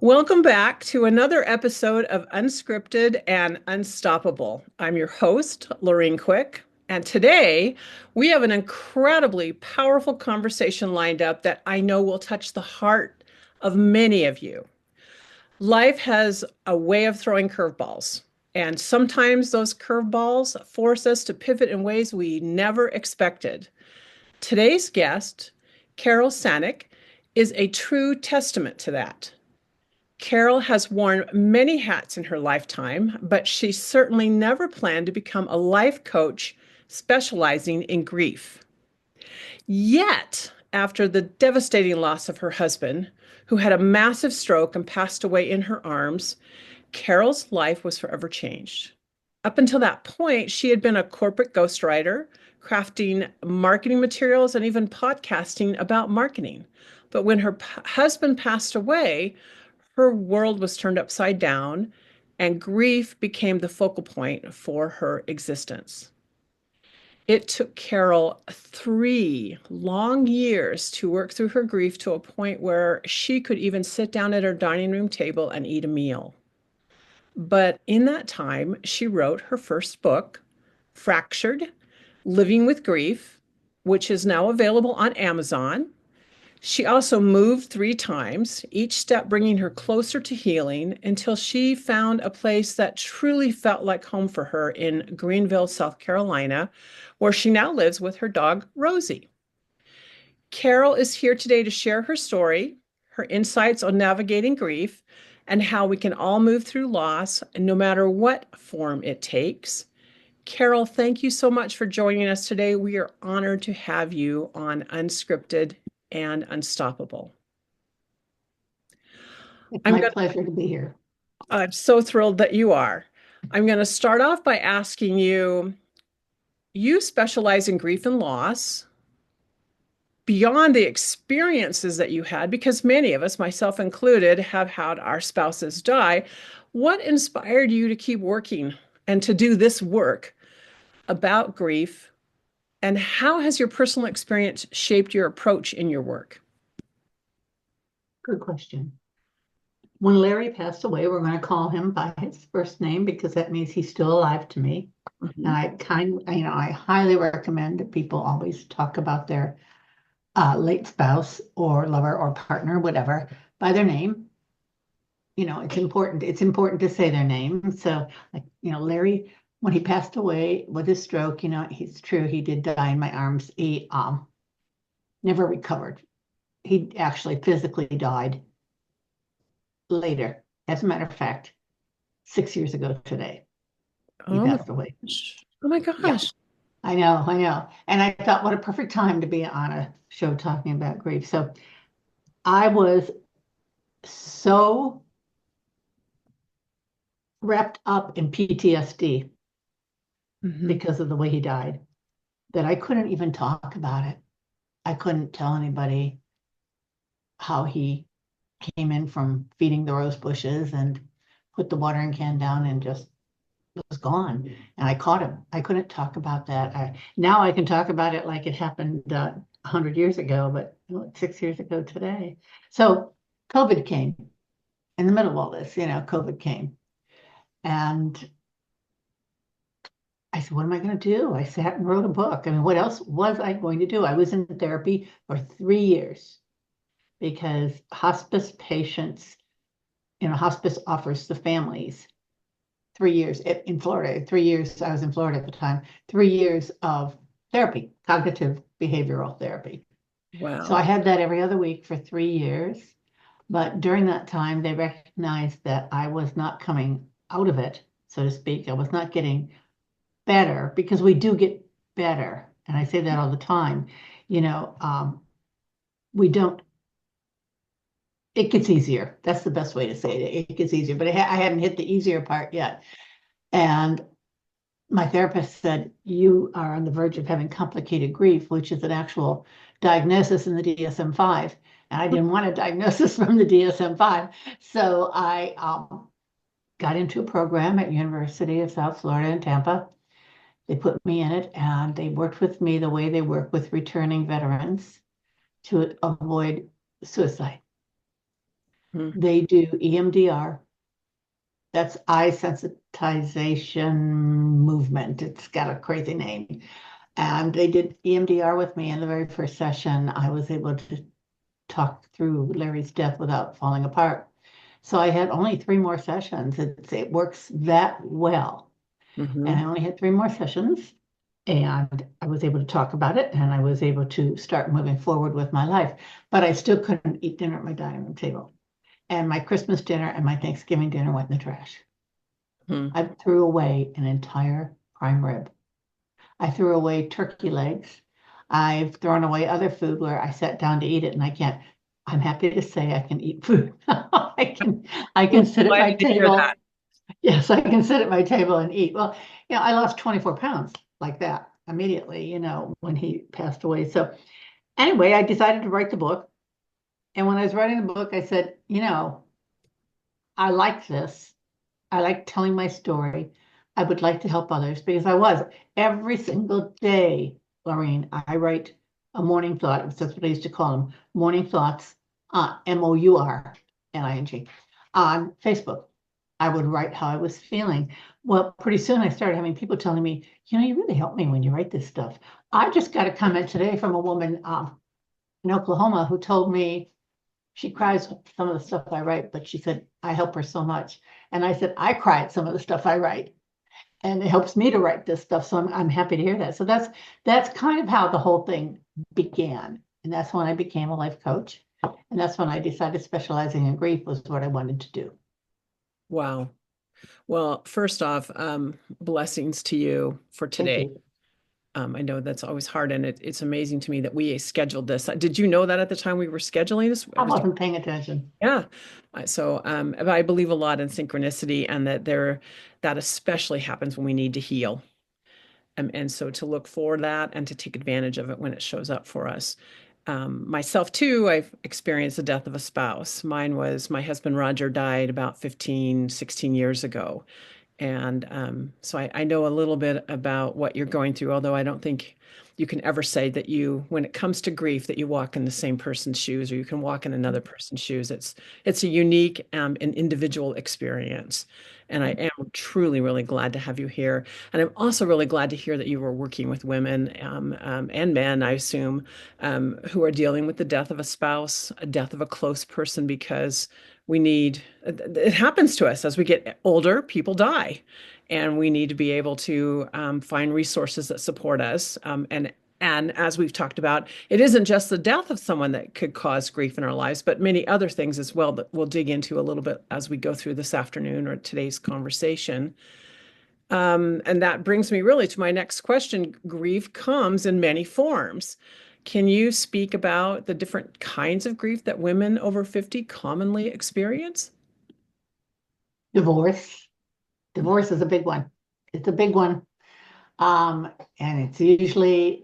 Welcome back to another episode of Unscripted and Unstoppable. I'm your host, Lorraine Quick, and today we have an incredibly powerful conversation lined up that I know will touch the heart of many of you. Life has a way of throwing curveballs, and sometimes those curveballs force us to pivot in ways we never expected. Today's guest, Carole Sanek, is a true testament to that. Carole has worn many hats in her lifetime, but she certainly never planned to become a life coach specializing in grief. Yet, after the devastating loss of her husband, who had a massive stroke and passed away in her arms, Carole's life was forever changed. Up until that point, she had been a corporate ghostwriter, crafting marketing materials and even podcasting about marketing. But when her husband passed away, her world was turned upside down, and grief became the focal point for her existence. It took Carole 3 long years to work through her grief to a point where she could even sit down at her dining room table and eat a meal. But in that time, she wrote her first book, Fractured: Living with Grief, which is now available on Amazon. She also moved 3 times, each step bringing her closer to healing until she found a place that truly felt like home for her in Greenville, South Carolina, where she now lives with her dog, Rosie. Carole is here today to share her story, her insights on navigating grief, and how we can all move through loss, no matter what form it takes. Carole, thank you so much for joining us today. We are honored to have you on Unscripted and Unstoppable. It's I'm my going pleasure to be here. I'm so thrilled that you are. I'm going to start off by asking you, you specialize in grief and loss. Beyond the experiences that you had, because many of us, myself included, have had our spouses die, what inspired you to keep working and to do this work about grief? And how has your personal experience shaped your approach in your work? Good question. When Larry passed away, we're going to call him by his first name because that means he's still alive to me. And Mhm. I highly recommend that people always talk about their late spouse or lover or partner, whatever, by their name. It's important. It's important to say their name. So, Larry, when he passed away with his stroke, it's true, he did die in my arms. He never recovered. He actually physically died later. As a matter of fact, 6 years ago today, he Oh my passed away. gosh. Oh my Yeah, gosh. I know. And I thought, what a perfect time to be on a show talking about grief. So I was so wrapped up in PTSD Mhm. because of the way he died that I couldn't even talk about it. I couldn't tell anybody how he came in from feeding the rose bushes and put the watering can down and just was gone. And I caught him. I couldn't talk about that. Now I can talk about it like it happened 100 years ago, but 6 years ago today. So COVID came in the middle of all this, COVID came. And I said, what am I going to do? I sat and wrote a book. I mean, what else was I going to do? I was in therapy for 3 years because hospice patients, hospice offers the families 3 years in Florida, 3 years, I was in Florida at the time, 3 years of therapy, cognitive behavioral therapy. So I Wow. had that every other week for 3 years. But during that time, they recognized that I was not coming out of it, so to speak. I was not getting better because we do get better. And I say that all the time. You know, um, we don't, it gets easier. That's the best way to say it. It gets easier, but I hadn't hit the easier part yet. And my therapist said, you are on the verge of having complicated grief, which is an actual diagnosis in the DSM-5. And I didn't want a diagnosis from the DSM-5. So I got into a program at University of South Florida in Tampa. They put me in it and they worked with me the way they work with returning veterans to avoid suicide. They do EMDR. That's eye sensitization movement. It's got a crazy name. And they did EMDR with me in the very first session. I was able to talk through Larry's death without falling apart. So I had only 3 more sessions. It works that well. And Mm-hmm. I only had 3 more sessions. And I was able to talk about it and I was able to start moving forward with my life. But I still couldn't eat dinner at my dining room table. And my Christmas dinner and my Thanksgiving dinner went in the trash. Hmm. I threw away an entire prime rib. I threw away turkey legs. I've thrown away other food where I sat down to eat it and I can't. I'm happy to say I can eat food. I can I'm sit at my delighted to hear that. table. Yes, I can sit at my table and eat. Well, I lost 24 pounds like that immediately, when he passed away. So anyway, I decided to write the book. And when I was writing the book, I said, I like this. I like telling my story. I would like to help others because I was every single day, Laureen, I write a morning thought. That's what I used to call them, morning thoughts, Mourning, on Facebook. I would write how I was feeling. Well, pretty soon I started having people telling me, you really help me when you write this stuff. I just got a comment today from a woman in Oklahoma who told me she cries with some of the stuff I write, but she said, I help her so much. And I said, I cry at some of the stuff I write. And it helps me to write this stuff. So I'm happy to hear that. So that's kind of how the whole thing began. And that's when I became a life coach. And that's when I decided specializing in grief was what I wanted to do. Wow. Well, first off, blessings to you for Thank today. you. I know that's always hard, and it's amazing to me that we scheduled this. Did you know that at the time we were scheduling this? I wasn't paying attention. Yeah. So I believe a lot in synchronicity, and that especially happens when we need to heal. And so to look for that and to take advantage of it when it shows up for us. Myself too, I've experienced the death of a spouse. Mine was my husband Roger died about 15, 16 years ago. And so I know a little bit about what you're going through, although I don't think you can ever say that when it comes to grief, that you walk in the same person's shoes or you can walk in another person's shoes. It's a unique and individual experience. And I am truly, really glad to have you here. And I'm also really glad to hear that you were working with women and men, I assume, who are dealing with the death of a spouse, a death of a close person, because it happens to us as we get older, people die. And we need to be able to find resources that support us. And as we've talked about, it isn't just the death of someone that could cause grief in our lives, but many other things as well that we'll dig into a little bit as we go through this afternoon or today's conversation. And that brings me really to my next question. Grief comes in many forms. Can you speak about the different kinds of grief that women over 50 commonly experience? Divorce. Divorce is a big one. It's a big one. And it's usually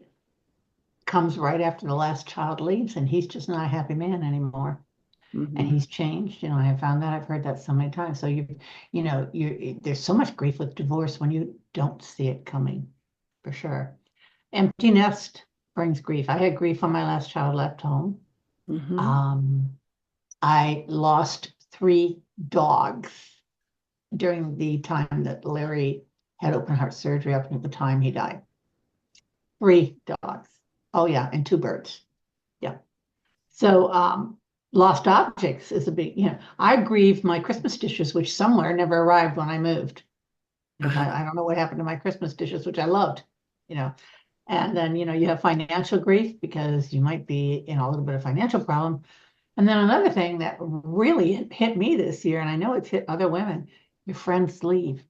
comes right after the last child leaves and he's just not a happy man anymore. And Mhm. he's changed. I have found that I've heard that so many times. So there's so much grief with divorce when you don't see it coming, for sure. Empty nest brings grief. I had grief when my last child left home. Mhm. Um, I lost 3 dogs during the time that Larry had open heart surgery up until the time he died. 3 dogs. Oh yeah, and 2 birds. Yeah. So lost objects is a big, I grieve my Christmas dishes, which somewhere never arrived when I moved. Because Uh-huh. I don't know what happened to my Christmas dishes, which I loved, you know. And then, you have financial grief because you might be in a little bit of financial problem. And then another thing that really hit me this year, and I know it's hit other women, your friends leave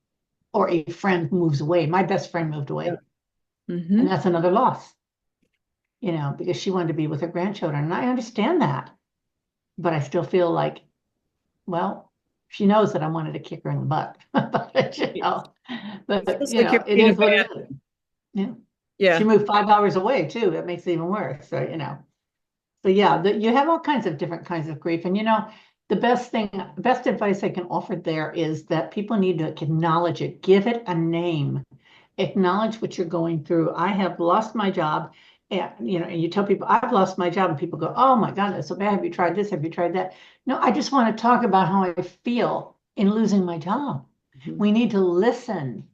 or a friend moves away. My best friend moved Yeah. away, and Mhm. that's another loss, because she wanted to be with her grandchildren. And I understand that, but I still feel like, well, she knows that I wanted to kick her in the butt. But, It feels like you're it being is what it abandoned. is. Yeah. She Yeah. moved 5 hours away too. That makes it even worse. So yeah, you have all kinds of different kinds of grief. And best advice I can offer there is that people need to acknowledge it, give it a name, acknowledge what you're going through. I have lost my job And you tell people, I've lost my job, and people go, oh my God, that's so bad. Have you tried this? Have you tried that? No, I just want to talk about how I feel in losing my job. Mhm. We need to listen.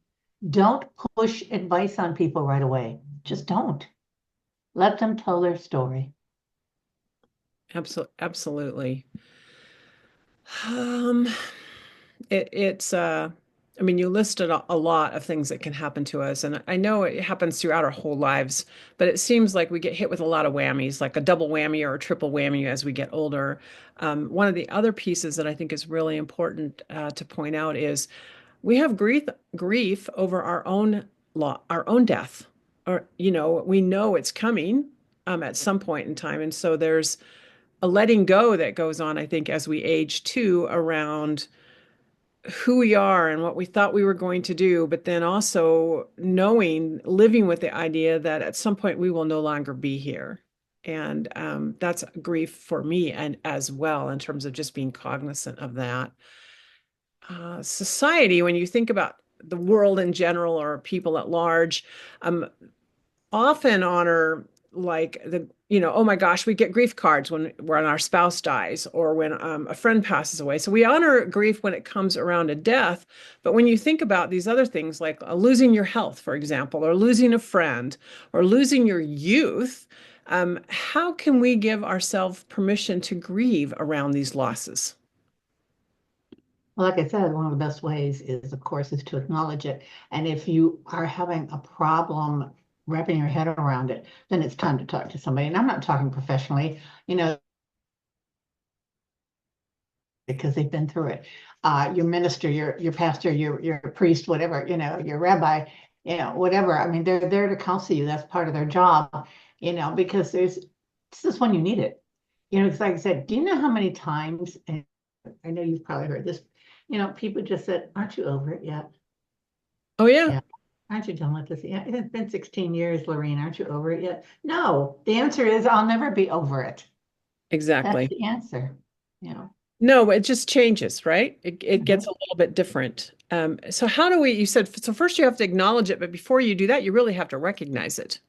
Don't push advice on people right away. Just don't. Let them tell their story. Absolutely. Um, it's I mean, you listed a lot of things that can happen to us, and I know it happens throughout our whole lives, but it seems like we get hit with a lot of whammies, like a double whammy or a triple whammy as we get older. One of the other pieces that I think is really important to point out is we have grief over our own death, or we know it's coming at some point in time, and so there's a letting go that goes on, I think, as we age too, around who we are and what we thought we were going to do, but then also living with the idea that at some point we will no longer be here. And that's grief for me and as well in terms of just being cognizant of that. Society, when you think about the world in general or people at large, often honor like oh my gosh, we get grief cards when our spouse dies or when a friend passes away. So we honor grief when it comes around a death. But when you think about these other things like losing your health, for example, or losing a friend or losing your youth, how can we give ourselves permission to grieve around these losses? Well, like I said, one of the best ways is, of course, is to acknowledge it. And if you are having a problem wrapping your head around it, then it's time to talk to somebody. And I'm not talking professionally, because they've been through it. Your minister, your pastor, your priest, whatever, your rabbi, whatever. I mean, they're there to counsel you. That's part of their job, because this is when you need it. It's like I said, do you know how many times, and I know you've probably heard this, people just said, aren't you over it yet? Oh, yeah, Yeah. Aren't you done with this? Yeah, it's been 16 years, Lorene. Aren't you over it yet? No, the answer is I'll never be over it. That's exactly. the answer. Yeah. No, it just changes, right? It gets Mhm. a little bit different. So how do you said, so first you have to acknowledge it, but before you do that, you really have to recognize it.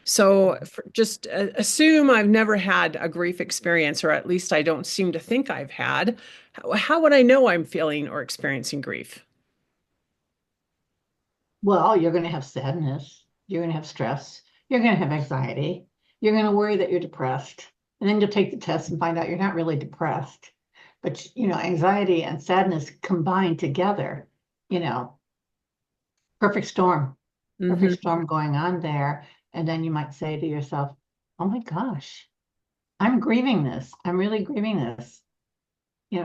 So just assume I've never had a grief experience, or at least I don't seem to think I've had. How would I know I'm feeling or experiencing grief? Well, you're going to have sadness. You're going to have stress. You're going to have anxiety. You're going to worry that you're depressed. And then you'll take the test and find out you're not really depressed. But, anxiety and sadness combined together, you know, perfect storm, perfect Hmm. storm going on there. And then you might say to yourself, oh my gosh, I'm grieving this. I'm really grieving this.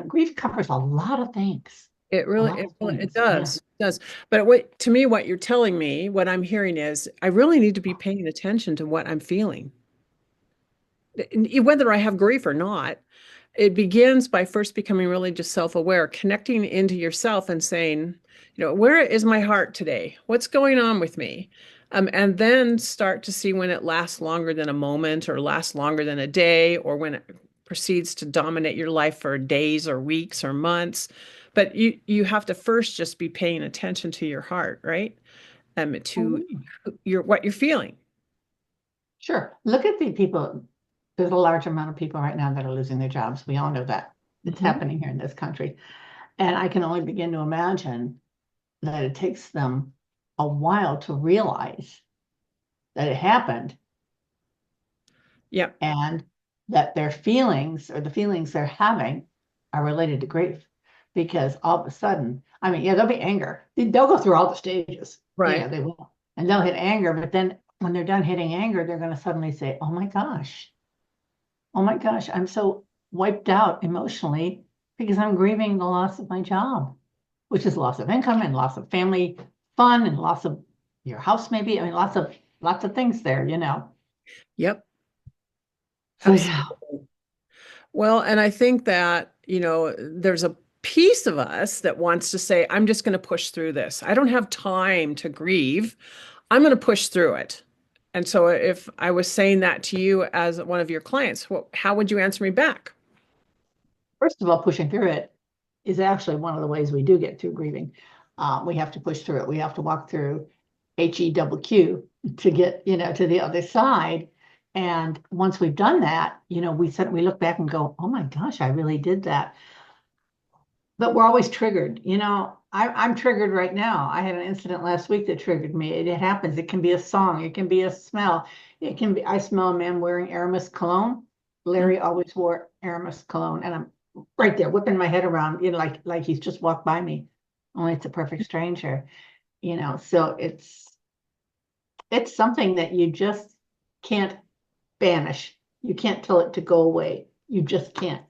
Grief covers a lot of things, It a really, lot it, of really- it things. Yeah. does, it does. But to me, what you're telling me, what I'm hearing is, I really need to be paying attention to what I'm feeling, whether I have grief or not. It begins by first becoming really just self-aware, connecting into yourself and saying, where is my heart today? What's going on with me? And then start to see when it lasts longer than a moment or lasts longer than a day, or when it proceeds to dominate your life for days or weeks or months. But you have to first just be paying attention to your heart, right? To Oh, what you're feeling. sure. Look at the people. There's a large amount of people right now that are losing their jobs. We all know that. It's Mhm. happening here in this country. And I can only begin to imagine that it takes them a while to realize that it happened Yeah, and that their feelings or the feelings they're having are related to grief. Because all of a sudden, I mean, yeah, there'll be anger. They'll go through all the stages. right. Yeah, they will. And they'll hit anger. But then when they're done hitting anger, they're going to suddenly say, oh my gosh, I'm so wiped out emotionally because I'm grieving the loss of my job, which is loss of income and loss of family fun and loss of your house, maybe. I mean, lots of things there. Yep, So yeah. absolutely. Well, and I think that, there's a piece of us that wants to say, I'm just going to push through this. I don't have time to grieve. I'm going to push through it. And so if I was saying that to you as one of your clients, how would you answer me back? First of all, pushing through it is actually one of the ways we do get through grieving. We have to push through it. We have to walk through HEWQ to get, to the other side. And once we've done that, we look back and go, oh my gosh, I really did that. But we're always triggered. I'm triggered right now. I had an incident last week that triggered me. It happens. It can be a song. It can be a smell. It can be, I smell a man wearing Aramis cologne. Mm. Larry always wore Aramis cologne. And I'm right there whipping my head around, like he's just walked by me. Only it's a perfect stranger, so it's something that you just can't banish. You can't tell it to go away. You just can't.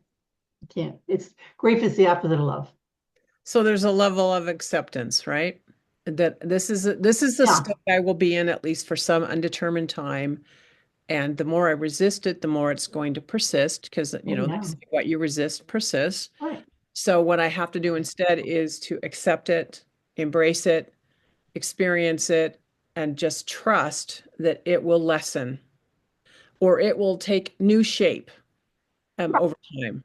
You can't. It's grief is the opposite of love. So there's a level of acceptance, right? That this is the Yeah. state I will be in at least for some undetermined time. And the more I resist it, the more it's going to persist because, Oh, they yeah. say what you resist persists. Right. So what I have to do instead is to accept it, embrace it, experience it, and just trust that it will lessen or it will take new shape over time.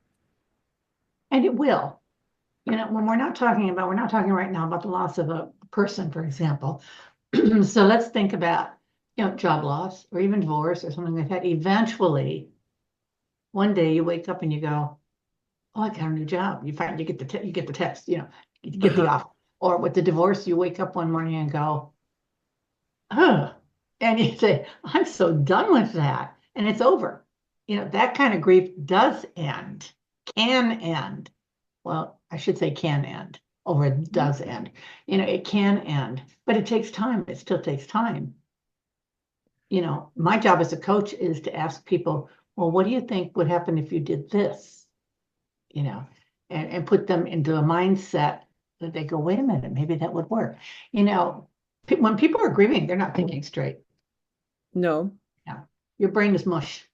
And it will. When we're not talking right now about the loss of a person, for example. So let's think about, job loss or even divorce or something like that. Eventually, one day you wake up and you go, oh, I got a new job. You get the text, you get the Uh-huh. offer. Or with the divorce, you wake up one morning and go, oh, and you say, I'm so done with that. And it's over. That kind of grief does end, can end. Well, I should say can end over it does end. It can end, but it takes time. It still takes time. My job as a coach is to ask people, well, what do you think would happen if you did this? You know, and put them into a mindset that they go, wait a minute, maybe that would work. When people are grieving, they're not thinking straight. No. Yeah. Your brain is mush.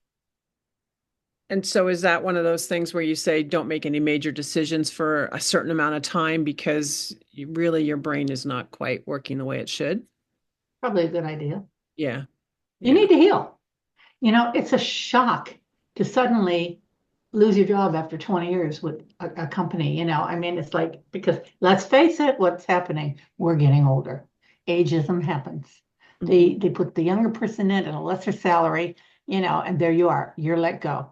And so is that one of those things where you say don't make any major decisions for a certain amount of time because really your brain is not quite working the way it should? Probably a good idea. Yeah. You Yeah. need to heal. It's a shock to suddenly lose your job after 20 years with a company. I mean, it's like, because let's face it, what's happening? We're getting older. Ageism happens. Mhm. They put the younger person in at a lesser salary, and there you are, you're let go.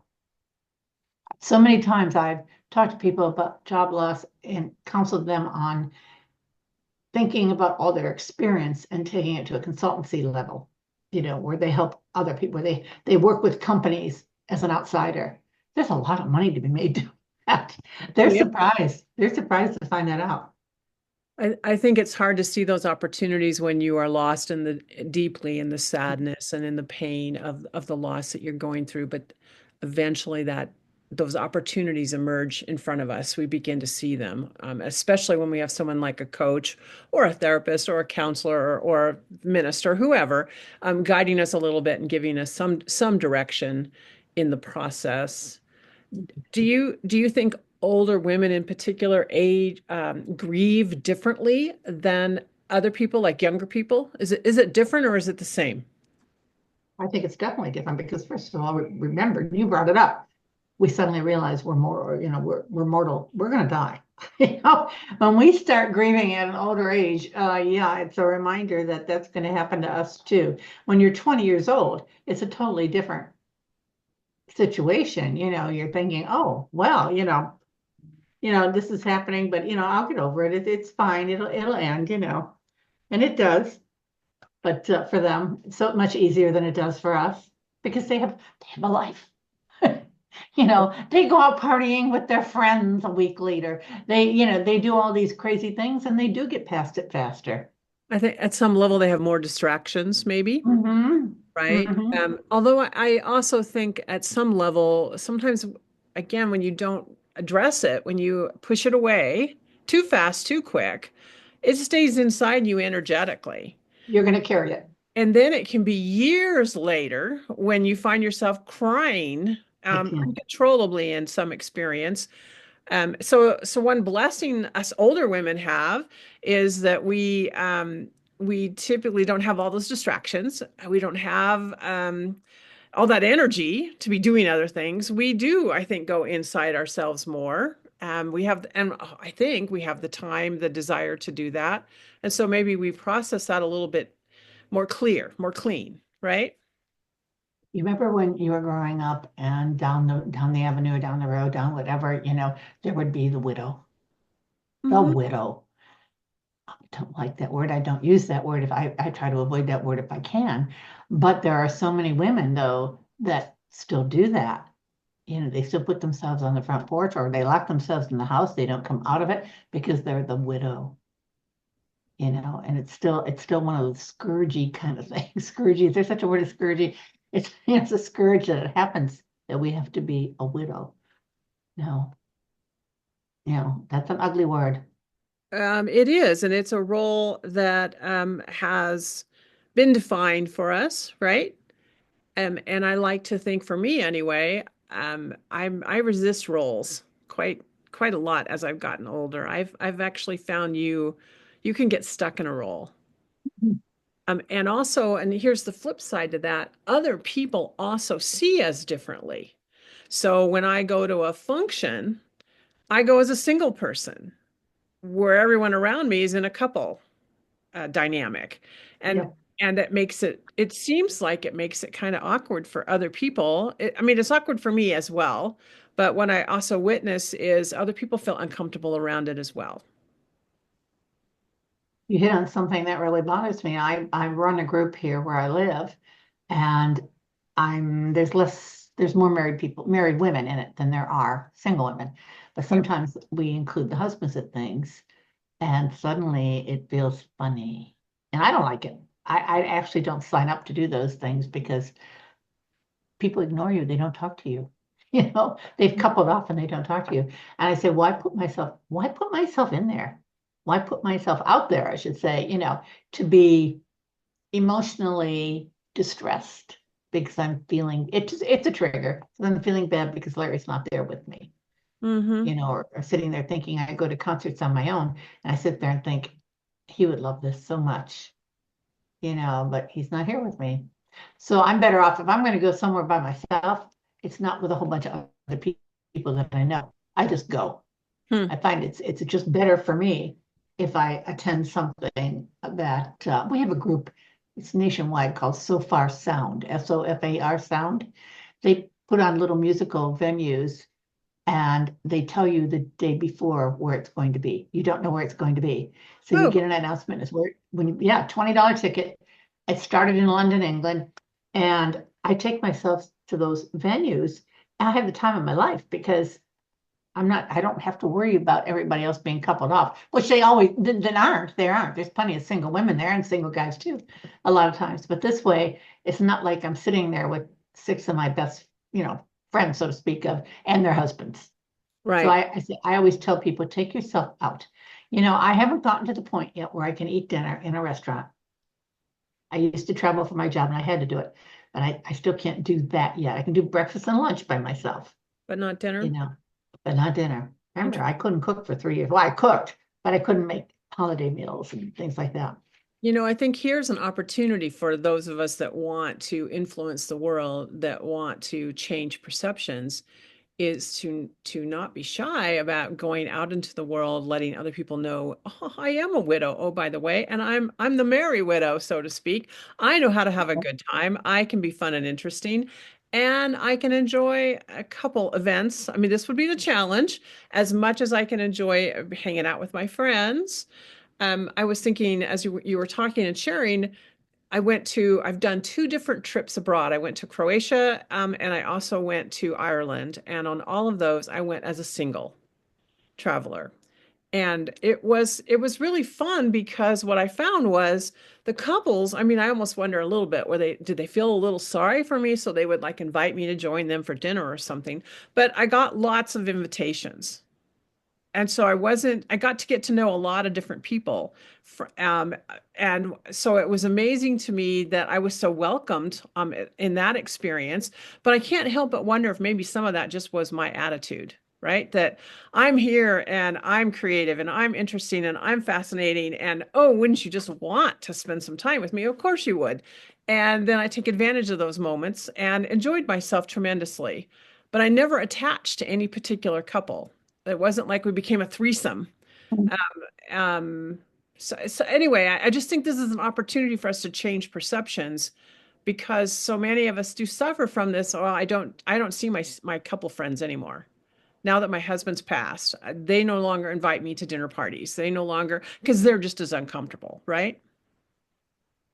So many times I've talked to people about job loss and counseled them on thinking about all their experience and taking it to a consultancy level, where they help other people, where they work with companies as an outsider. There's a lot of money to be made doing that. Oh, They're yeah. surprised. They're surprised to find that out. I think it's hard to see those opportunities when you are lost in the deeply in the sadness and in the pain of the loss that you're going through. But eventually those opportunities emerge in front of us. We begin to see them, especially when we have someone like a coach or a therapist or a counselor or a minister, whoever, guiding us a little bit and giving us some direction in the process. Do you think older women in particular age grieve differently than other people, like younger people? Is it different or is it the same? I think it's definitely different because, first of all, remember, you brought it up. We suddenly realize we're mortal. We're going to die. When we start grieving at an older age, yeah, it's a reminder that that's going to happen to us too. When you're 20 years old, it's a totally different situation. You're thinking, oh, well, this is happening, but I'll get over it. It's fine. It'll end, and it does. But for them, it's so much easier than it does for us because they have a life. They go out partying with their friends a week later. They do all these crazy things and they do get past it faster. I think at some level they have more distractions, maybe, Hmm. right? Hmm. Although I also think at some level, sometimes, again, when you don't address it, when you push it away too fast, too quick, it stays inside you energetically. You're going to carry it. And then it can be years later when you find yourself crying It can. uncontrollably in some experience. So one blessing us older women have is that we typically don't have all those distractions. We don't have all that energy to be doing other things. We do, I think, go inside ourselves more. And I think we have the time, the desire to do that. And so maybe we process that a little bit more clear, more clean, right? You remember when you were growing up and down the avenue, down the road, down whatever, there would be the widow. The Hmm. widow. I don't like that word. I don't use that word. If I try to avoid that word if I can. But there are so many women though that still do that. They still put themselves on the front porch or they lock themselves in the house. They don't come out of it because they're the widow. And it's still one of those scourgy kind of things. Scourgy, is there such a word as scourgy? It's a scourge that it happens that we have to be a widow. No, that's an ugly word. It is, and it's a role that has been defined for us, right? And I like to think, for me anyway, I resist roles quite a lot as I've gotten older. I've actually found you can get stuck in a role. And also, and here's the flip side to that, other people also see us differently. So when I go to a function, I go as a single person, where everyone around me is in a couple dynamic. And Yeah. and it seems like it makes it kind of awkward for other people. I mean, it's awkward for me as well, but what I also witness is other people feel uncomfortable around it as well. You hit on something that really bothers me. I run a group here where I live, and there's more married women in it than there are single women. But Yep. sometimes we include the husbands at things, and suddenly it feels funny. And I don't like it. I actually don't sign up to do those things because people ignore you. They don't talk to you. They've coupled off and they don't talk to you. And I say, why put myself in there? Why put myself out there, I should say, to be emotionally distressed because I'm feeling it's a trigger. So I'm feeling bad because Larry's not there with me, Mm-hmm. or sitting there thinking I go to concerts on my own and I sit there and think he would love this so much, but he's not here with me. So I'm better off if I'm going to go somewhere by myself. It's not with a whole bunch of other people that I know. I just go. Hmm. I find it's just better for me if I attend something that we have a group. It's nationwide called So Far Sound, SOFAR Sound. They put on little musical venues and they tell you the day before where it's going to be. You don't know where it's going to be. So you Oh, get an announcement is where yeah, $20 ticket. It started in London, England, and I take myself to those venues and I have the time of my life because I don't have to worry about everybody else being coupled off, which they always then aren't. They aren't. There's plenty of single women there and single guys too, a lot of times. But this way, it's not like I'm sitting there with six of my best, friends, so to speak, and their husbands. So right. I always tell people, take yourself out. I haven't gotten to the point yet where I can eat dinner in a restaurant. I used to travel for my job and I had to do it, but I still can't do that yet. I can do breakfast and lunch by myself, But not you dinner. know, but not dinner. Remember, Interesting. I couldn't cook for 3 years. Well, I cooked, but I couldn't make holiday meals and things like that. I think here's an opportunity for those of us that want to influence the world, that want to change perceptions, is to not be shy about going out into the world, letting other people know, oh, I am a widow. Oh, by the way, and I'm the merry widow, so to speak. I know how to have a good time. I can be fun and interesting, and I can enjoy a couple events. I mean, this would be the challenge, as much as I can enjoy hanging out with my friends. I was thinking as you were talking and sharing, I've done two different trips abroad. I went to Croatia, and I also went to Ireland. And on all of those, I went as a single traveler. And it was really fun because what I found was the couples, I mean, I almost wonder a little bit, did they feel a little sorry for me? So they would like invite me to join them for dinner or something. But I got lots of invitations. And so I got to get to know a lot of different people. And so it was amazing to me that I was so welcomed in that experience. But I can't help but wonder if maybe some of that just was my attitude, right? That I'm here and I'm creative and I'm interesting and I'm fascinating. And oh, wouldn't you just want to spend some time with me? Of course you would. And then I take advantage of those moments and enjoyed myself tremendously. But I never attached to any particular couple. It wasn't like we became a threesome. Um, so anyway, I just think this is an opportunity for us to change perceptions because so many of us do suffer from this. Oh, I don't see my couple friends anymore. Now that my husband's passed, they no longer invite me to dinner parties. They no longer, because they're just as uncomfortable, right?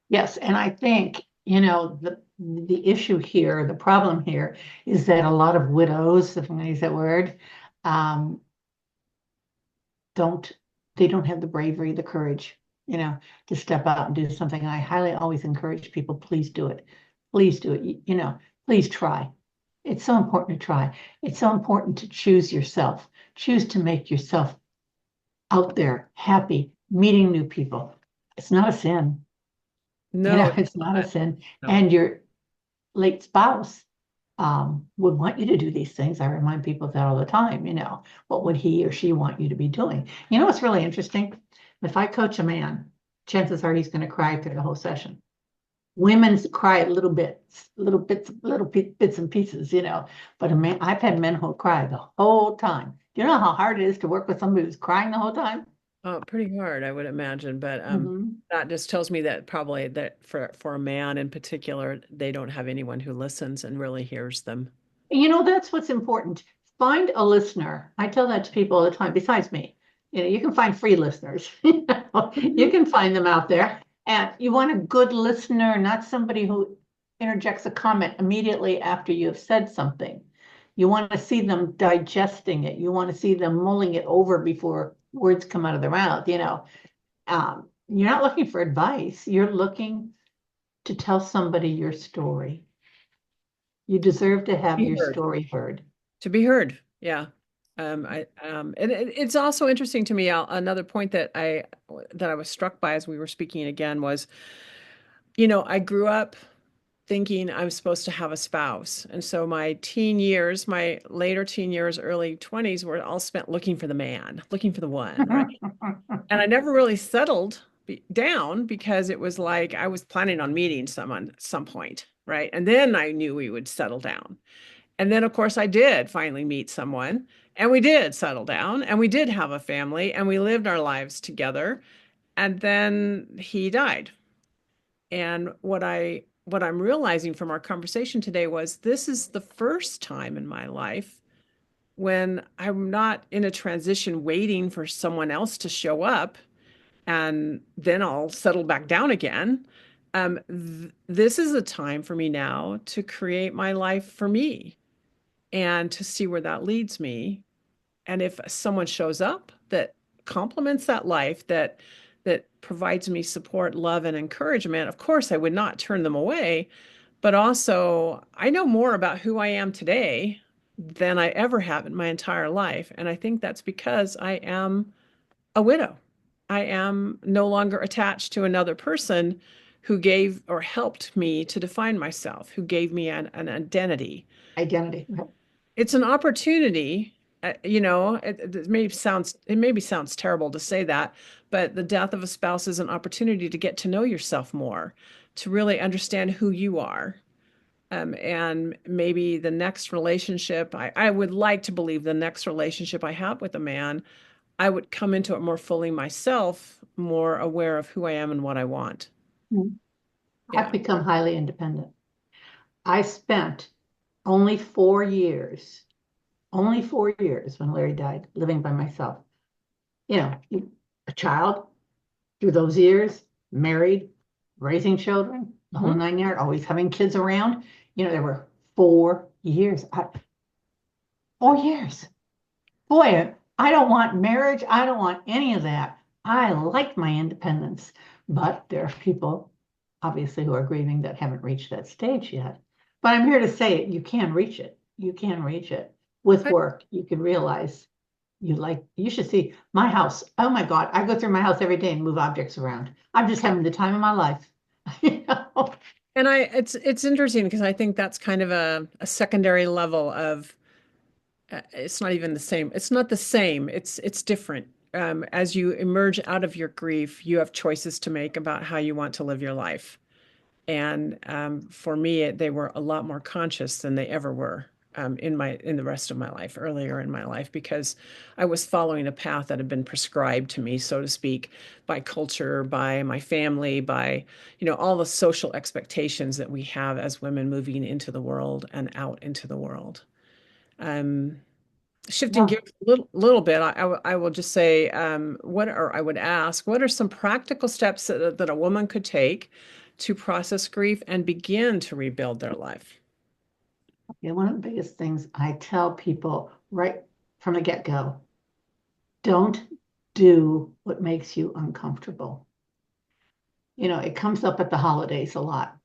Yes, and I think, the issue here, the problem here is that a lot of widows, if I'm going to use that word, um, don't they don't have the bravery, the courage, to step out and do something. I highly always encourage people, please do it. Please do it. Please try. It's so important to try. It's so important to choose yourself. Choose to make yourself out there, happy, meeting new people. It's not a sin. No, It's not a uh, sin. no. And your late spouse would want you to do these things. I remind people of that all the time. What would he or she want you to be doing? You know what's really interesting? If I coach a man, chances are he's going to cry through the whole session. Women cry little bits, bits and pieces, But a man, I've had men who cry the whole time. Do you know how hard it is to work with somebody who's crying the whole time? Pretty hard, I would imagine. But Mhm. that just tells me that probably that for a man in particular, they don't have anyone who listens and really hears them. That's what's important. Find a listener. I tell that to people all the time, besides me. You can find free listeners. You Mhm. can find them out there. And you want a good listener, not somebody who interjects a comment immediately after you have said something. You want to see them digesting it. You want to see them mulling it over before words come out of their mouth. You're not looking for advice. You're looking to tell somebody your story. You deserve to have Be your heard. story heard. To be heard. Yeah. And it's also interesting to me. Another point that I was struck by as we were speaking again was, I grew up thinking I was supposed to have a spouse. And so my teen years, my later teen years, early 20s were all spent looking for the man, looking for the one, right? And I never really settled down because it was like I was planning on meeting someone at some point, right? And then I knew we would settle down. And then, of course, I did finally meet someone, and we did settle down, and we did have a family, and we lived our lives together. And then he died. And what I'm realizing from our conversation today was this is the first time in my life when I'm not in a transition waiting for someone else to show up and then I'll settle back down again. This is a time for me now to create my life for me and to see where that leads me. And if someone shows up that complements that life, that provides me support, love, and encouragement, of course, I would not turn them away. But also, I know more about who I am today than I ever have in my entire life. And I think that's because I am a widow. I am no longer attached to another person who gave or helped me to define myself, who gave me an identity. Identity. It's an opportunity. It maybe sounds terrible to say that, but the death of a spouse is an opportunity to get to know yourself more, to really understand who you are. And maybe the next relationship, I would like to believe the next relationship I have with a man, I would come into it more fully myself, more aware of who I am and what I want. I've Yeah. become highly independent. I spent only 4 years, only 4 years when Larry died, living by myself. A child through those years, married, raising children, the whole Mhm. 9 yards, always having kids around. There were 4 years. 4 years. Boy, I don't want marriage. I don't want any of that. I like my independence. But there are people, obviously, who are grieving that haven't reached that stage yet. But I'm here to say you can reach it. You can reach it. With I, work, you can realize you should see my house. Oh my God, I go through my house every day and move objects around. I'm just having the time of my life. You know? it's interesting because I think that's kind of a secondary level of it's not even the same. It's not the same. It's different. As you emerge out of your grief, you have choices to make about how you want to live your life. And for me, they were a lot more conscious than they ever were. in the rest of my life, earlier in my life, because I was following a path that had been prescribed to me, so to speak, by culture, by my family, by, all the social expectations that we have as women moving into the world and out into the world. Um, Shifting Yeah. gears a little bit, I will just say, I would ask, what are some practical steps that a woman could take to process grief and begin to rebuild their life? One of the biggest things I tell people right from the get-go, don't do what makes you uncomfortable. It comes up at the holidays a lot.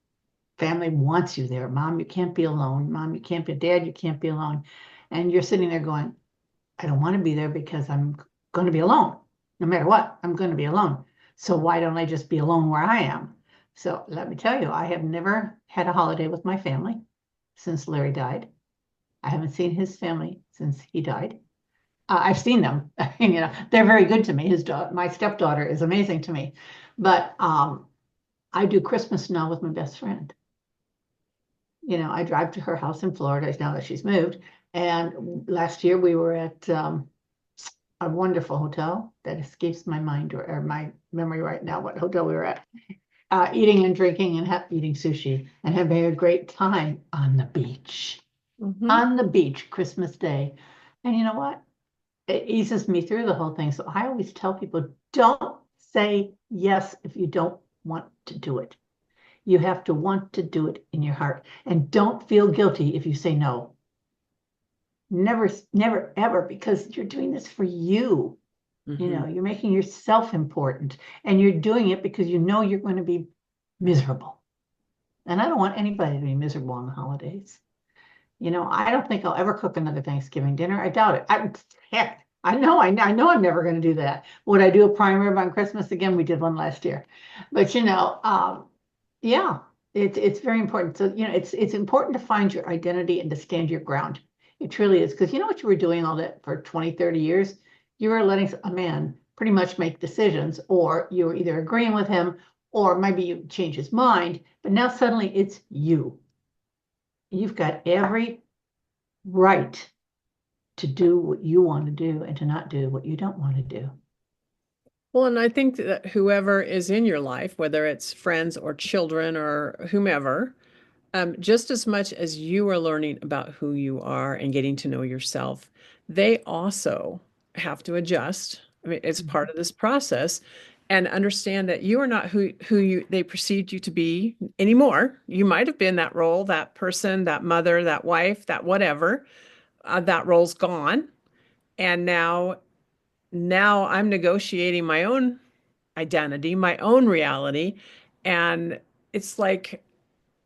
Family wants you there. Mom, you can't be alone. Mom, you can't be, dad, you can't be alone. And you're sitting there going, I don't want to be there because I'm going to be alone. No matter what, I'm going to be alone. So why don't I just be alone where I am? So let me tell you, I have never had a holiday with my family since Larry died. I haven't seen his family since he died. I've seen them. They're very good to me. My stepdaughter is amazing to me. But I do Christmas now with my best friend. I drive to her house in Florida now that she's moved. And last year we were at a wonderful hotel that escapes my mind or my memory right now, what hotel we were at, eating and drinking and eating sushi and having a great time on the beach. Mhm. On the beach, Christmas Day. And you know what? It eases me through the whole thing. So I always tell people, don't say yes if you don't want to do it. You have to want to do it in your heart. And don't feel guilty if you say no. Never, never, ever, because you're doing this for you. Mhm. You're making yourself important and you're doing it because you know you're going to be miserable. And I don't want anybody to be miserable on the holidays. I don't think I'll ever cook another Thanksgiving dinner. I doubt it. Heck, I know I'm never going to do that. Would I do a prime rib on Christmas again? We did one last year, but yeah, it's very important. So it's important to find your identity and to stand your ground. It truly is because you know what you were doing all that for 20, 30 years. You were letting a man pretty much make decisions, or you were either agreeing with him, or maybe you change his mind. But now suddenly it's you. You've got every right to do what you want to do and to not do what you don't want to do. Well, and I think that whoever is in your life, whether it's friends or children or whomever, just as much as you are learning about who you are and getting to know yourself, they also have to adjust. I mean, it's part of this process and understand that you are not who they perceived you to be anymore. You might have been that role, that person, that mother, that wife, that whatever. That role's gone. And now I'm negotiating my own identity, my own reality. And it's like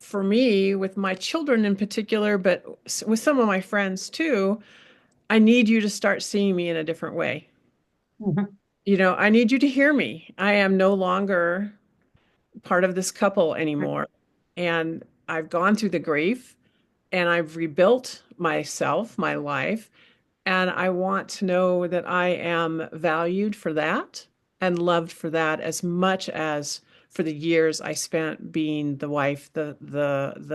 for me, with my children in particular, but with some of my friends too, I need you to start seeing me in a different way. Mhm. I need you to hear me. I am no longer part of this couple anymore. And I've gone through the grief and I've rebuilt myself, my life. And I want to know that I am valued for that and loved for that as much as for the years I spent being the wife, the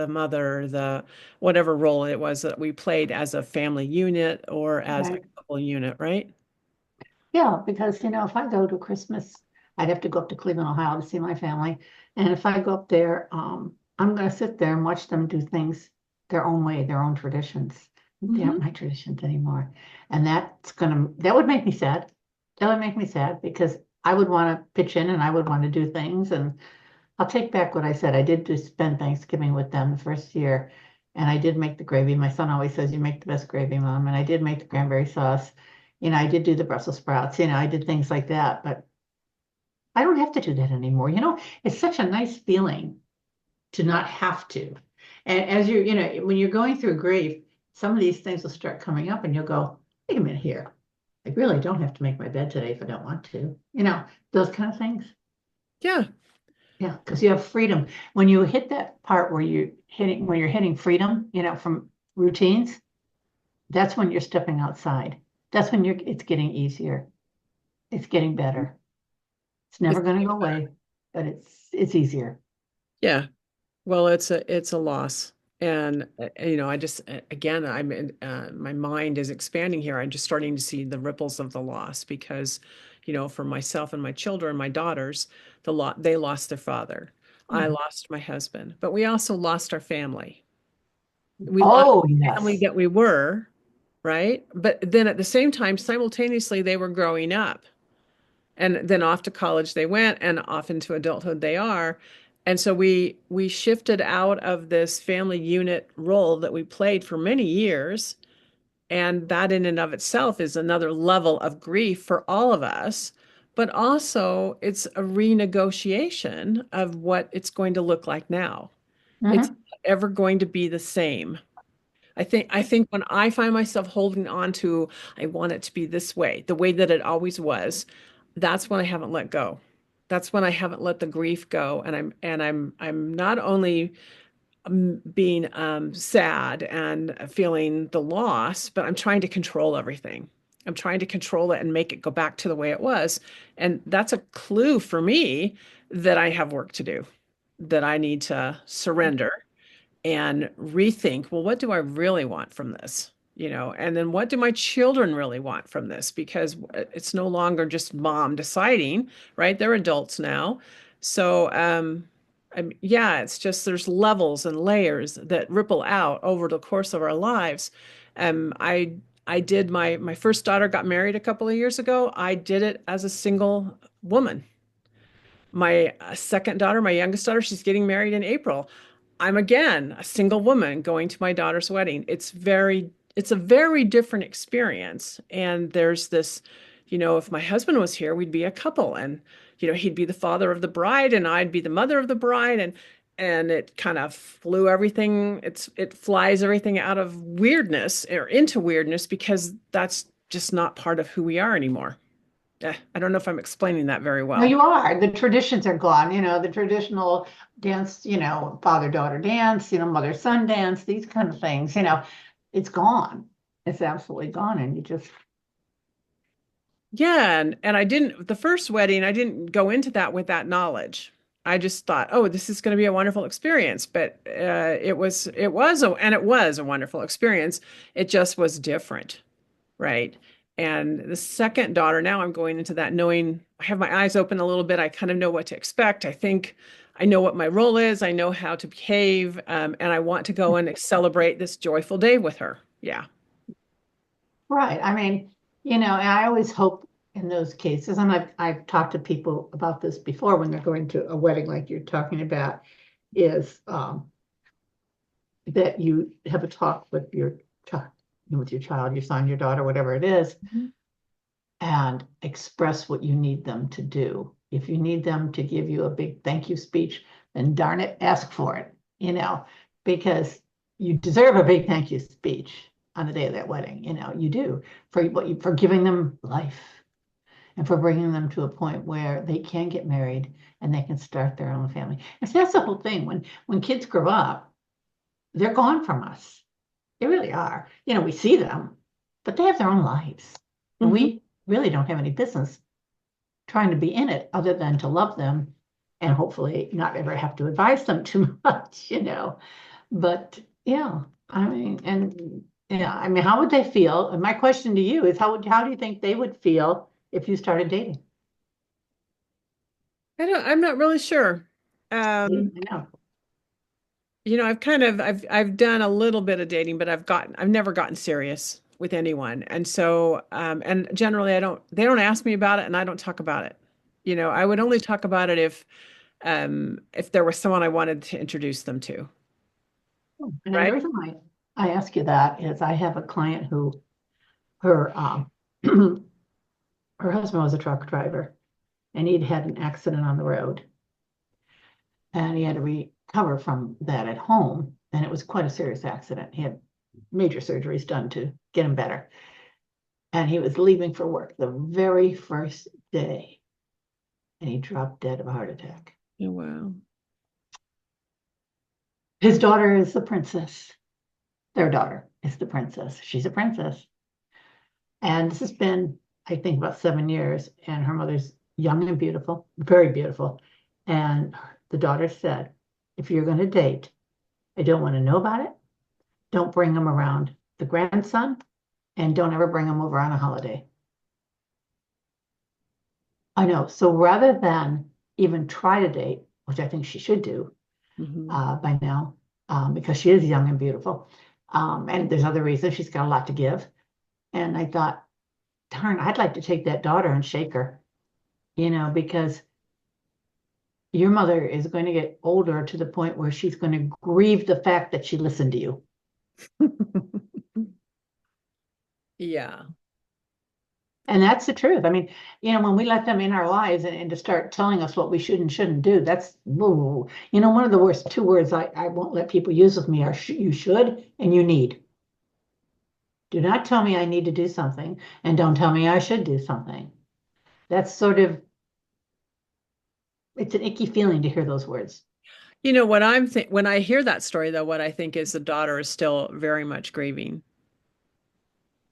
mother, the whatever role it was that we played as a family unit or as a Right. couple unit, right? Yeah, because if I go to Christmas, I'd have to go up to Cleveland, Ohio to see my family. And if I go up there, I'm going to sit there and watch them do things their own way, their own traditions. They Hmm. aren't my traditions anymore. And that would make me sad. That would make me sad because I would want to pitch in and I would want to do things. And I'll take back what I said. I did just spend Thanksgiving with them the first year, and I did make the gravy. My son always says, "You make the best gravy, Mom." And I did make the cranberry sauce. I did do the Brussels sprouts. I did things like that, but I don't have to do that anymore. It's such a nice feeling to not have to. And as when you're going through grief, some of these things will start coming up, and you'll go, "Wait a minute here. I really don't have to make my bed today if I don't want to." Those kind of things. Yeah. Yeah, because you have freedom. When you hit that part when you're hitting freedom, from routines, that's when you're stepping outside. That's when it's getting easier. It's getting better. It's never It's, going to go away, but it's easier. yeah. Well, it's a loss. And I just again, my mind is expanding here. I'm just starting to see the ripples of the loss because, for myself and my children, my daughters, they lost their father. I Mhm. lost my husband, but we also lost our family. We lost Oh, the family yes. that we were, right? But then at the same time, simultaneously, they were growing up. And then off to college they went, and off into adulthood they are. And so we shifted out of this family unit role that we played for many years, and that in and of itself is another level of grief for all of us. But also, it's a renegotiation of what it's going to look like now. It's Hmm. not ever going to be the same. I think when I find myself holding on to, I want it to be this way, the way that it always was, that's when I haven't let go. That's when I haven't let the grief go. And I'm not only being sad and feeling the loss, but I'm trying to control everything. I'm trying to control it and make it go back to the way it was. And that's a clue for me that I have work to do, that I need to surrender and rethink, well, what do I really want from this? And then what do my children really want from this? Because it's no longer just mom deciding, right? They're adults now. So, yeah, it's just there's levels and layers that ripple out over the course of our lives. I did my first daughter got married a couple of years ago. I did it as a single woman. My second daughter, my youngest daughter, she's getting married in April. I'm again a single woman going to my daughter's wedding. It's a very different experience. And there's this, if my husband was here, we'd be a couple, and he'd be the father of the bride and I'd be the mother of the bride, and it kind of it flies everything out of weirdness or into weirdness because that's just not part of who we are anymore. I don't know if I'm explaining that very No, well. you are. The traditions are gone. The traditional dance, father-daughter dance, mother-son dance, these kind of things, it's gone. It's absolutely gone. And you just, Yeah, and the first wedding, I didn't go into that with that knowledge. I just thought, oh, this is going to be a wonderful experience. But it was a wonderful experience. It just was different, right? And the second daughter, now I'm going into that knowing I have my eyes open a little bit. I kind of know what to expect. I think I know what my role is. I know how to behave, and I want to go and celebrate this joyful day with her. Yeah. right. I mean, and I always hope in those cases, and I've talked to people about this before when they're going to a wedding like you're talking about, is that you have a talk with your child, your son, your daughter, whatever it is, Mhm. and express what you need them to do. If you need them to give you a big thank you speech, then darn it, ask for it, because you deserve a big thank you speech on the day of that wedding. You do for giving them life and for bringing them to a point where they can get married and they can start their own family. And so that's the whole thing. When kids grow up, they're gone from us. They really are. We see them, but they have their own lives. And Mhm. we really don't have any business trying to be in it other than to love them and hopefully not ever have to advise them too much. But yeah, I mean, and yeah, I mean, how would they feel? And my question to you is how do you think they would feel if you started dating? I'm not really sure. See, Um, I know. I've done a little bit of dating, but I've never gotten serious with anyone. And so, and generally they don't ask me about it and I don't talk about it. I would only talk about it if there was someone I wanted to introduce them to, And the right? reason why I ask you that is I have a client who her her husband was a truck driver and he'd had an accident on the road and he had to recover from that at home. And it was quite a serious accident. He had major surgeries done to get him better. And he was leaving for work the very first day and he dropped dead of a heart attack. Oh, wow. His daughter is the princess. Their daughter is the princess. She's a princess. And this has been, I think, about 7 years. And her mother's young and beautiful, very beautiful. And the daughter said, if you're going to date, I don't want to know about it. Don't bring him around the grandson, and don't ever bring him over on a holiday. I know. So rather than even try to date, which I think she should do Mhm. by now, because she is young and beautiful, and there's other reasons she's got a lot to give. And I thought, darn, I'd like to take that daughter and shake her, because your mother is going to get older to the point where she's going to grieve the fact that she listened to you. Yeah. And that's the truth. I mean, when we let them in our lives and to start telling us what we should and shouldn't do, that's, whoa. One of the worst two words I won't let people use with me are you should and you need. Do not tell me I need to do something, and don't tell me I should do something. That's sort of, it's an icky feeling to hear those words. What when I hear that story though, what I think is the daughter is still very much grieving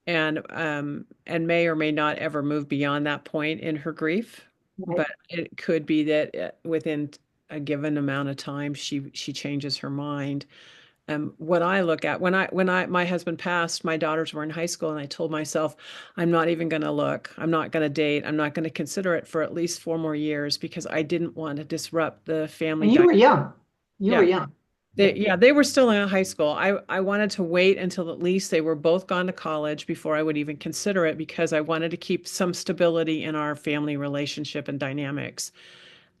and may or may not ever move beyond that point in her grief. Right? But it could be that within a given amount of time she changes her mind. What I look at when I my husband passed, my daughters were in high school, and I told myself, I'm not even going to look. I'm not going to date. I'm not going to consider it for at least 4 more years because I didn't want to disrupt the family And you dynamic. were young. You were Yeah. young. They, yeah, they were still in high school. I wanted to wait until at least they were both gone to college before I would even consider it because I wanted to keep some stability in our family relationship and dynamics.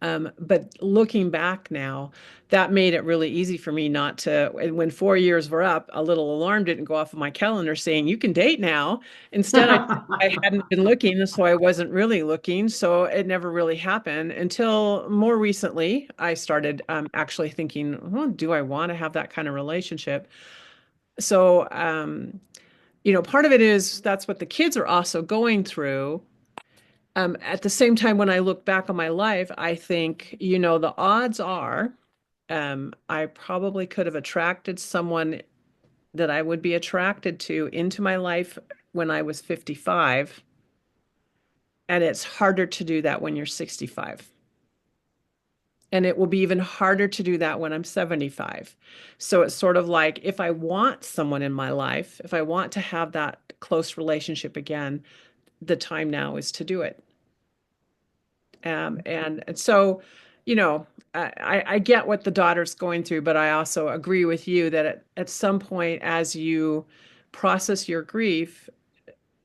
But looking back now, that made it really easy for me not to. And when 4 years were up, a little alarm didn't go off of my calendar saying you can date now. Instead, I hadn't been looking, and so I wasn't really looking. So it never really happened until more recently. I started actually thinking, oh, do I want to have that kind of relationship? So, part of it is that's what the kids are also going through. At the same time, when I look back on my life, I think, the odds are I probably could have attracted someone that I would be attracted to into my life when I was 55. And it's harder to do that when you're 65. And it will be even harder to do that when I'm 75. So it's sort of like if I want someone in my life, if I want to have that close relationship again, the time now is to do it. And so, you know, I get what the daughter's going through, but I also agree with you that at some point, as you process your grief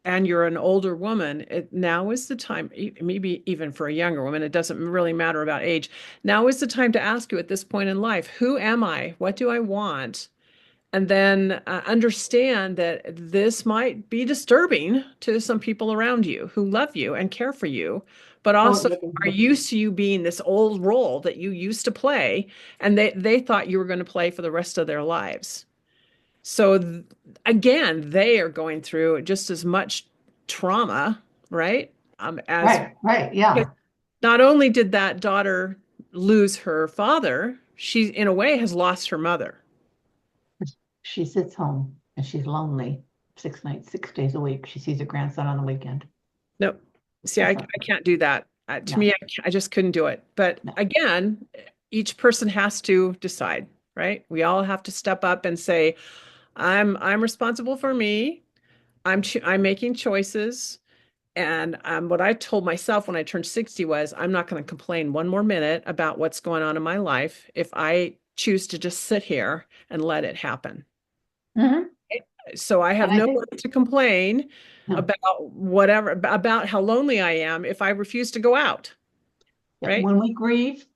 and you're an older woman, now is the time, maybe even for a younger woman, it doesn't really matter about age. Now is the time to ask you at this point in life, who am I? What do I want? And then understand that this might be disturbing to some people around you who love you and care for you, but Oh, also yeah. are used to you being this old role that you used to play, and they thought you were going to play for the rest of their lives. So again, they are going through just as much trauma, right? As Right, right, yeah. not only did that daughter lose her father, she in a way has lost her mother. She sits home and she's lonely 6 nights, 6 days a week. She sees her grandson on the weekend. No, see, I, That's not, I can't do that. To me, no, I just couldn't do it. But no. again, each person has to decide, right? We all have to step up and say, I'm responsible for me. I'm making choices. And what I told myself when I turned 60 was, I'm not going to complain one more minute about what's going on in my life if I choose to just sit here and let it happen. Hmm. So I And have I no think, right to complain no, about whatever, about how lonely I am if I refuse to go out, yeah, right? when we grieve,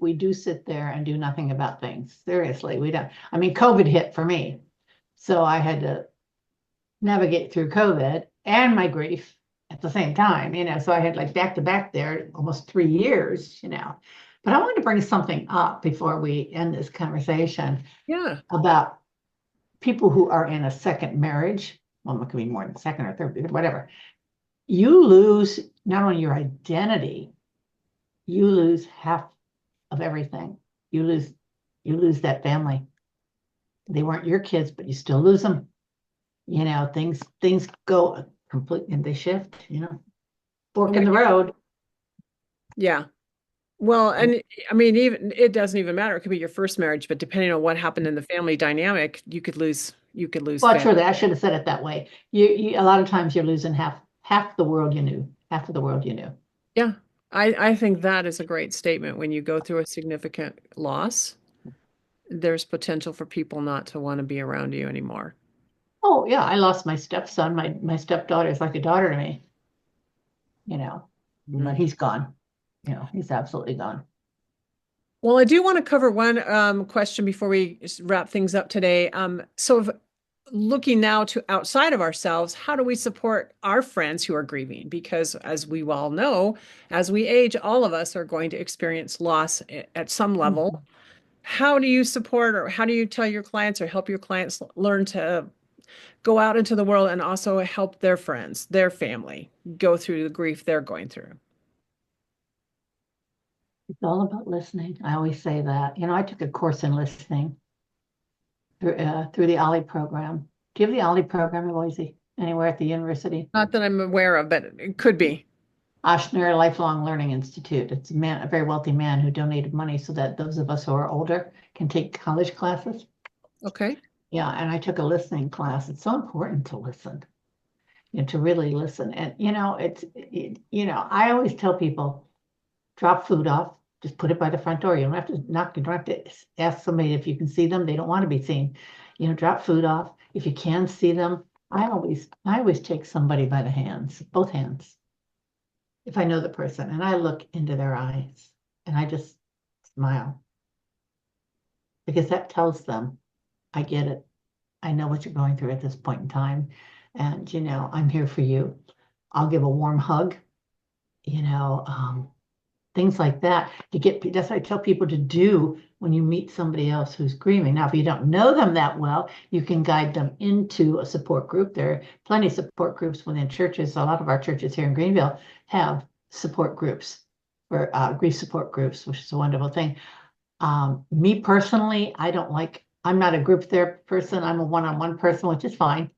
we do sit there and do nothing about things. Seriously, we don't. I mean, COVID hit for me. So I had to navigate through COVID and my grief at the same time, So I had like back to back there almost 3 years. But I wanted to bring something up before we end this conversation Yeah. about people who are in a second marriage. Well, it could be more than second or third, whatever. You lose not only your identity, you lose half of everything. You lose you lose that family. They weren't your kids, but you still lose them. Things go complete and they shift, fork We, in the road. yeah. Well, and I mean, even it doesn't even matter. It could be your first marriage, but depending on what happened in the family dynamic, you could lose Well, family. true. I should have said it that way. A lot of times you're losing half the world you knew, half of the world you knew. Yeah. I think that is a great statement. When you go through a significant loss, there's potential for people not to want to be around you anymore. Oh yeah, I lost my stepson. My stepdaughter is like a daughter to me, but Mhm. he's gone. He's absolutely gone. Well, I do want to cover one question before we wrap things up today. Looking now to outside of ourselves, how do we support our friends who are grieving? Because as we all know, as we age, all of us are going to experience loss at some level. Mhm. How do you support, or how do you tell your clients or help your clients learn to go out into the world and also help their friends, their family go through the grief they're going through? It's all about listening. I always say that. I took a course in listening through the OLLI program. Do you have the OLLI program, Boise, anywhere at the university? Not that I'm aware of, but it could be. Oshner Lifelong Learning Institute. It's a very wealthy man who donated money so that those of us who are older can take college classes. Okay. Yeah, and I took a listening class. It's so important to listen, to really listen. And I always tell people, drop food off, just put it by the front door. You don't have to knock, you don't have to ask somebody if you can see them. They don't want to be seen. Drop food off. If you can see them, I always take somebody by the hands, both hands, if I know the person, and I look into their eyes and I just smile because that tells them I get it. I know what you're going through at this point in time. And, I'm here for you. I'll give a warm hug, you know, um, things like that. That's what I tell people to do when you meet somebody else who's grieving. Now, if you don't know them that well, you can guide them into a support group. There are plenty of support groups within churches. A lot of our churches here in Greenville have support groups for grief support groups, which is a wonderful thing. Me personally, I'm not a group therapy person. I'm a one-on-one person, which is fine,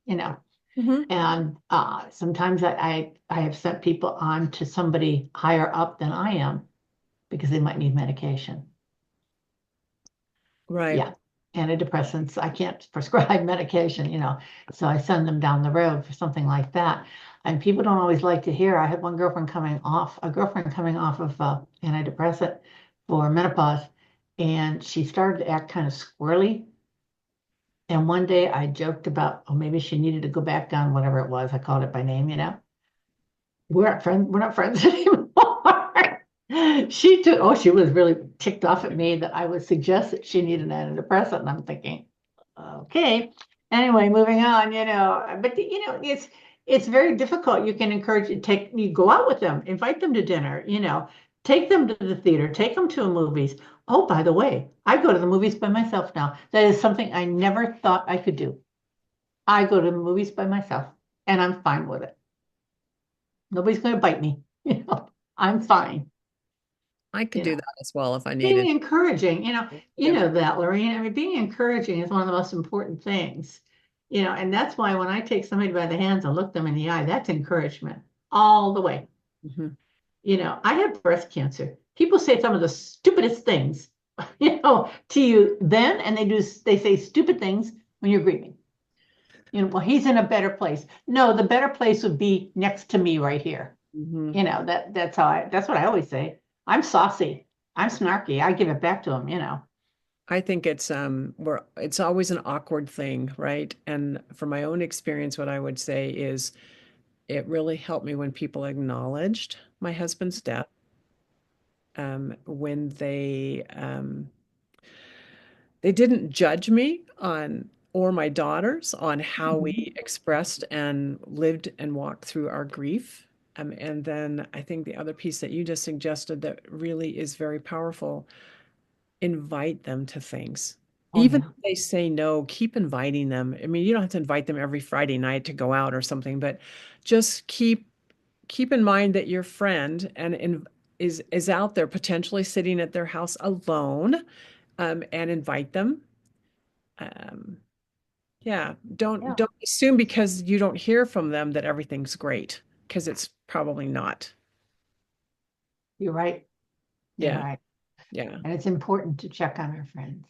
Hmm. And sometimes I have sent people on to somebody higher up than I am because they might need medication. Right. Yeah. Antidepressants. I can't prescribe medication, so I send them down the road for something like that. And people don't always like to hear. I had one a girlfriend coming off of antidepressant for menopause, and she started to act kind of squirrely. And one day I joked about, oh, maybe she needed to go back down, whatever it was. I called it by name. We're not friends anymore. She was really ticked off at me that I would suggest that she needed an antidepressant. And I'm thinking, okay. Anyway, moving on, but it's very difficult. You can you go out with them, invite them to dinner, take them to the theater, take them to movies. Oh, by the way, I go to the movies by myself now. That is something I never thought I could do. I go to the movies by myself and I'm fine with it. Nobody's going to bite me. I'm fine. I could You do know, that as well if I being needed. encouraging, you Yeah. know that, Lorraine. I mean, being encouraging is one of the most important things, and that's why when I take somebody by the hands and look them in the eye, that's encouragement all the way. Mhm. I had breast cancer. People say some of the stupidest things, to you then, and they say stupid things when you're grieving. Well, he's in a better place. No, the better place would be next to me right here. Mhm. That's what I always say. I'm saucy. I'm snarky. I give it back to him. I think it's always an awkward thing, right? And from my own experience, what I would say is it really helped me when people acknowledged my husband's death, when they didn't judge me on or my daughters on how we Mhm. expressed and lived and walked through our grief. And then I think the other piece that you just suggested that really is very powerful, invite them to things. Oh Even yeah. if they say no, keep inviting them. I mean, you don't have to invite them every Friday night to go out or something, but just keep in mind that your friend is out there potentially sitting at their house alone, and invite them. Um, yeah, don't Yeah. don't assume because you don't hear from them that everything's great, because it's probably not. You're right. You're Yeah. right. Yeah. And it's important to check on our friends,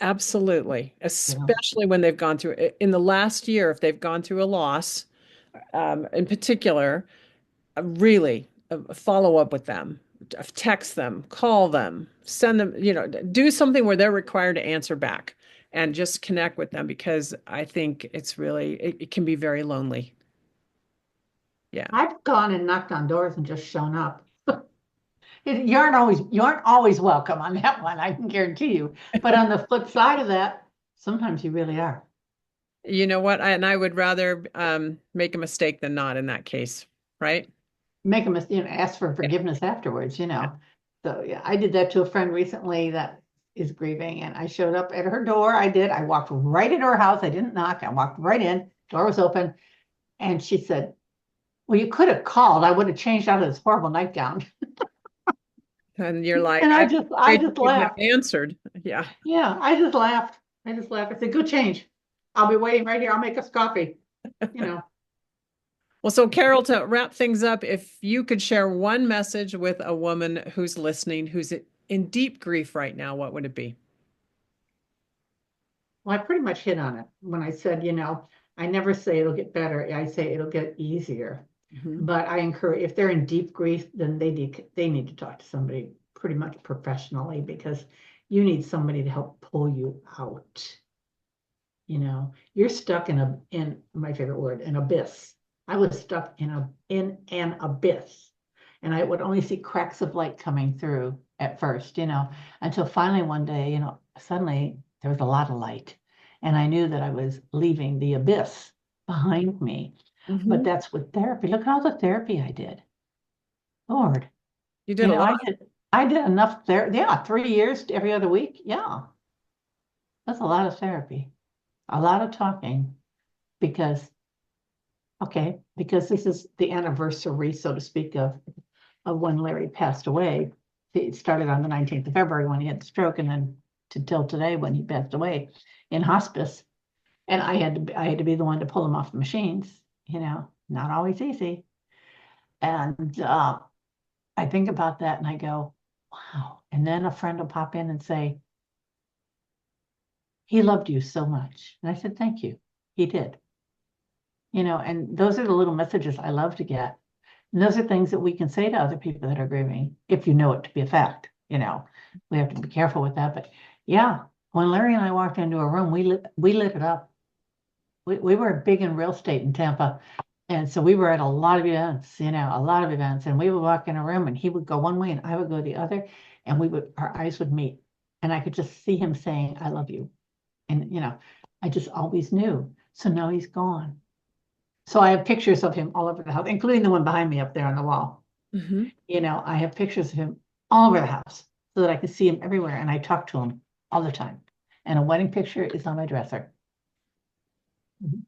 Absolutely. you know. Especially when they've gone through in the last year, if they've gone through a loss, in particular, really follow up with them, text them, call them, send them, do something where they're required to answer back and just connect with them because I think it can be very lonely. Yeah. I've gone and knocked on doors and just shown up. You aren't always welcome on that one, I can guarantee you. But on the flip side of that, sometimes you really are. You know what? And I would rather make a mistake than not in that case, right? Make a mistake, ask for Yeah. forgiveness afterwards, Yeah. So yeah, I did that to a friend recently that is grieving, and I showed up at her door. I walked right into her house. I didn't knock. I walked right in. Door was open, and she said, "Well, you could have called. I would have changed out of this horrible nightgown." And you're like, And I I'm just, I afraid just you wouldn't have laughed. answered. Yeah. Yeah, I just laughed. I just laughed. I said, "Good change. I'll be waiting right here. I'll make us coffee." You know, Well, so Carole, to wrap things up, if you could share one message with a woman who's listening, who's in deep grief right now, what would it be? well, I pretty much hit on it when I said, I never say it'll get better. I say it'll get easier. Mhm. But I encourage, if they're in deep grief, then they need to talk to somebody pretty much professionally, because you need somebody to help pull you out. You're stuck in my favorite word, an abyss. I was stuck in an abyss, and I would only see cracks of light coming through at first, until finally one day, suddenly there was a lot of light, and I knew that I was leaving the abyss behind me. But Mhm. that's with therapy. Look at all the therapy I did. Lord, You did a lot. I did enough there. Yeah, 3 years every other week. Yeah, that's a lot of therapy, a lot of talking, because because this is the anniversary, so to speak, of when Larry passed away. It started on the 19th of February when he had the stroke, and then to till today when he passed away in hospice. And I had to be the one to pull him off the machines. Not always easy. And I think about that and I go, wow. And then a friend will pop in and say, he loved you so much. And I said, thank you. He did. And those are the little messages I love to get. And those are things that we can say to other people that are grieving, if you know it to be a fact. We have to be careful with that. But yeah, when Larry and I walked into a room, we lit it up. We were big in real estate in Tampa. And so we were at a lot of events, a lot of events. And we would walk in a room and he would go one way and I would go the other. And our eyes would meet. And I could just see him saying, I love you. And, I just always knew. So now he's gone. So I have pictures of him all over the house, including the one behind me up there on the wall. Mhm. I have pictures of him all over the house so that I can see him everywhere. And I talk to him all the time. And a wedding picture is on my dresser. Mhm.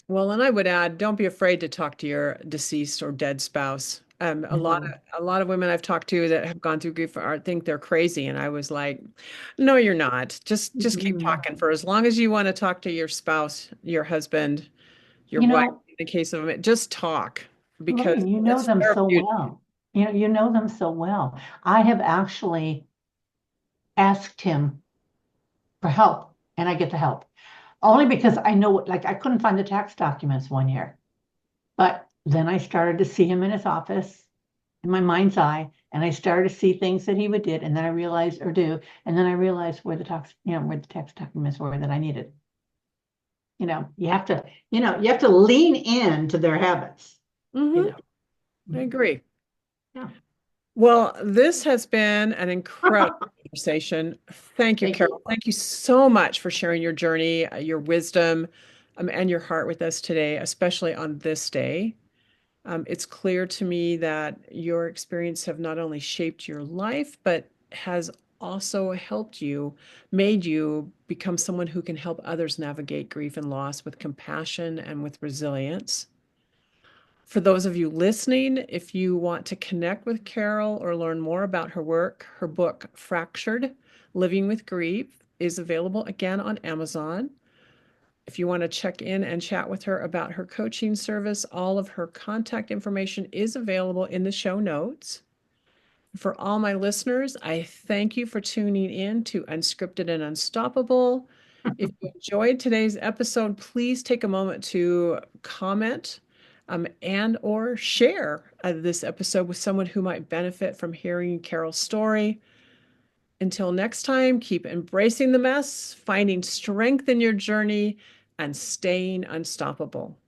Well, and I would add, don't be afraid to talk to your deceased or dead spouse. No. A lot of women I've talked to that have gone through grief are think they're crazy, and I was like, no, you're not. Just keep Mhm. talking for as long as you want to talk to your spouse, your husband, your You wife. know, In the case of them, just talk because Lorraine, you know it's them so therapeutic. well. You know them so well. I have actually asked him for help, and I get the help only because I know what, like, I couldn't find the tax documents one year, but then I started to see him in his office in my mind's eye, and I started to see things that he would did, and then I realized or do, and then I realized where the tax documents were that I needed. You have to lean into their habits, you Hmm. know. I agree. Yeah. Well, this has been an incredible conversation. Thank you, Thank you. Carol. Thank you so much for sharing your journey, your wisdom, and your heart with us today, especially on this day. It's clear to me that your experience have not only shaped your life, but has also helped you, made you become someone who can help others navigate grief and loss with compassion and with resilience. For those of you listening, if you want to connect with Carole or learn more about her work, her book, Fractured: Living with Grief, is available again on Amazon. If you want to check in and chat with her about her coaching service, all of her contact information is available in the show notes. For all my listeners, I thank you for tuning in to Unscripted and Unstoppable. If you enjoyed today's episode, please take a moment to comment and or share this episode with someone who might benefit from hearing Carole's story. Until next time, keep embracing the mess, finding strength in your journey, and staying unstoppable.